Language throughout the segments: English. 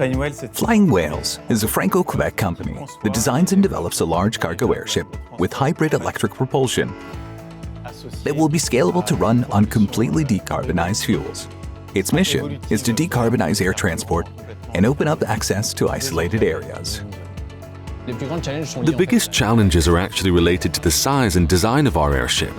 Flying WHALES is a Franco-Quebec company that designs and develops a large cargo airship with hybrid electric propulsion that will be scalable to run on completely decarbonized fuels. Its mission is to decarbonize air transport and open up access to isolated areas. The biggest challenges are actually related to the size and design of our airship.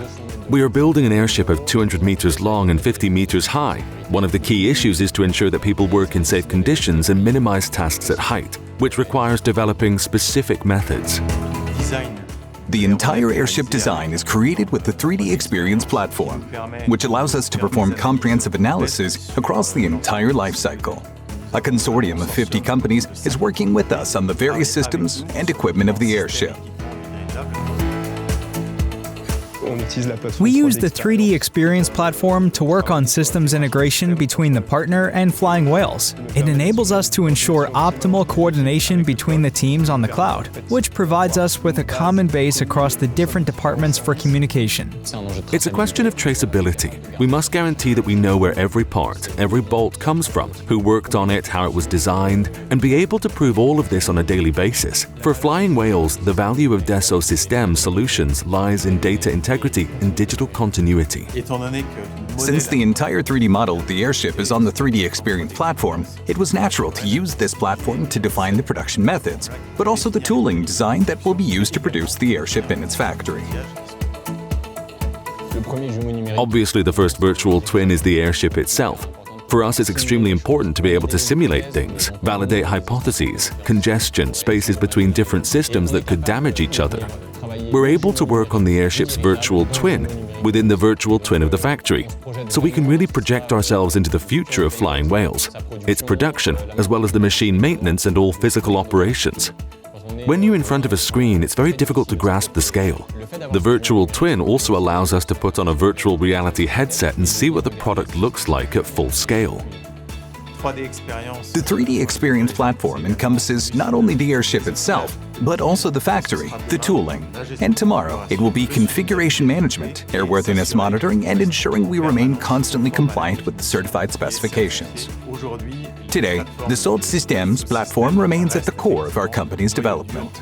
We are building an airship of 200 meters long and 50 meters high. One of the key issues is to ensure that people work in safe conditions and minimize tasks at height, which requires developing specific methods. The entire airship design is created with the 3D Experience platform, which allows us to perform comprehensive analysis across the entire life cycle. A consortium of 50 companies is working with us on the various systems and equipment of the airship. We use the 3D Experience platform to work on systems integration between the partner and Flying WHALES. It enables us to ensure optimal coordination between the teams on the cloud, which provides us with a common base across the different departments for communication. It's a question of traceability. We must guarantee that we know where every part, every bolt comes from, who worked on it, how it was designed, and be able to prove all of this on a daily basis. For Flying WHALES, the value of Dassault Systèmes solutions lies in data integrity and digital continuity. Since the entire 3D model of the airship is on the 3D Experience platform, it was natural to use this platform to define the production methods, but also the tooling design that will be used to produce the airship in its factory. Obviously, the first virtual twin is the airship itself. For us, it's extremely important to be able to simulate things, validate hypotheses, congestion, spaces between different systems that could damage each other. We're able to work on the airship's virtual twin within the virtual twin of the factory, so we can really project ourselves into the future of Flying WHALES, its production, as well as the machine maintenance and all physical operations. When you're in front of a screen, it's very difficult to grasp the scale. The virtual twin also allows us to put on a virtual reality headset and see what the product looks like at full scale. The 3D Experience platform encompasses not only the airship itself, but also the factory, the tooling, and tomorrow it will be configuration management, airworthiness monitoring, and ensuring we remain constantly compliant with the certified specifications. Today, the Dassault Systèmes platform remains at the core of our company's development.